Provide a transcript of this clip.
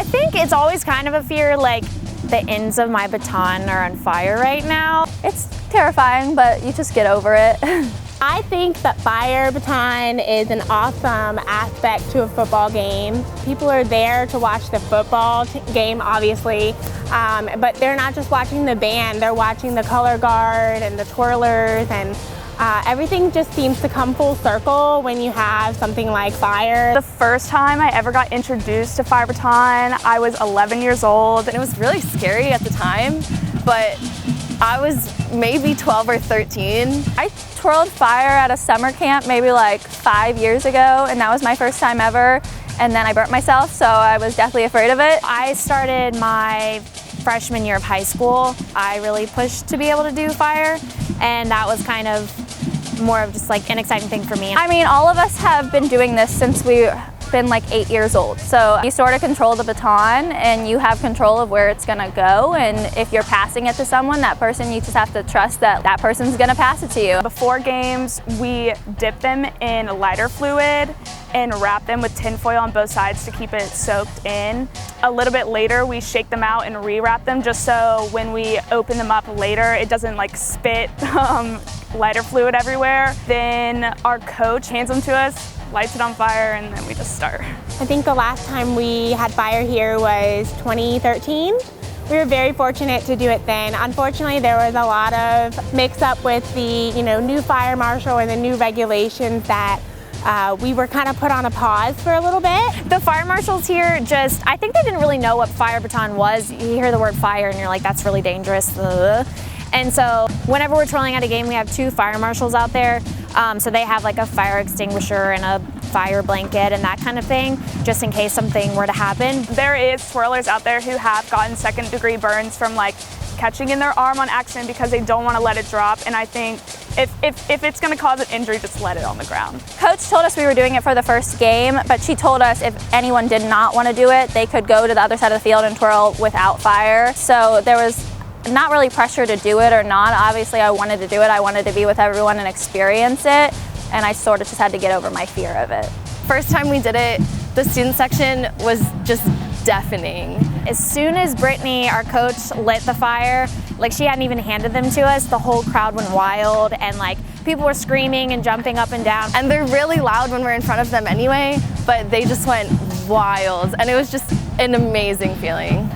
I think it's always kind of a fear, like the ends of my baton are on fire right now. It's terrifying, but you just get over it. I think that fire baton is an awesome aspect to a football game. People are there to watch the football game, obviously, but they're not just watching the band, they're watching the color guard and the twirlers, and everything just seems to come full circle when you have something like fire. The first time I ever got introduced to fire baton, I was 11 years old. And it was really scary at the time, but I was maybe 12 or 13. I twirled fire at a summer camp maybe like 5 years ago, and that was my first time ever, and then I burnt myself, so I was deathly afraid of it. I started my freshman year of high school. I really pushed to be able to do fire, and that was kind of more of just like an exciting thing for me. I mean, all of us have been doing this since we've been like 8 years old. So you sort of control the baton and you have control of where it's gonna go. And if you're passing it to someone, that person, you just have to trust that that person's gonna pass it to you. Before games, we dip them in lighter fluid and wrap them with tin foil on both sides to keep it soaked in. A little bit later, we shake them out and re-wrap them just so when we open them up later, it doesn't like spit lighter fluid everywhere. Then our coach hands them to us, lights it on fire, and then we just start. I think the last time we had fire here was 2013. We were very fortunate to do it then. Unfortunately, there was a lot of mix-up with the new fire marshal and the new regulations that we were kind of put on a pause for a little bit. The fire marshals here I think they didn't really know what fire baton was. You hear the word fire and you're like, that's really dangerous. Ugh. And so whenever we're twirling at a game, we have 2 fire marshals out there. So they have like a fire extinguisher and a fire blanket and that kind of thing, just in case something were to happen. There is twirlers out there who have gotten second-degree burns from like catching in their arm on accident because they don't want to let it drop. And I think if it's going to cause an injury, just let it on the ground. Coach told us we were doing it for the first game, but she told us if anyone did not want to do it, they could go to the other side of the field and twirl without fire. So there was not really pressure to do it or not. Obviously, I wanted to do it. I wanted to be with everyone and experience it, and I sort of just had to get over my fear of it. First time we did it, the student section was just deafening. As soon as Brittany, our coach, lit the fire, like she hadn't even handed them to us, the whole crowd went wild and like people were screaming and jumping up and down. And they're really loud when we're in front of them anyway, but they just went wild, and it was just an amazing feeling.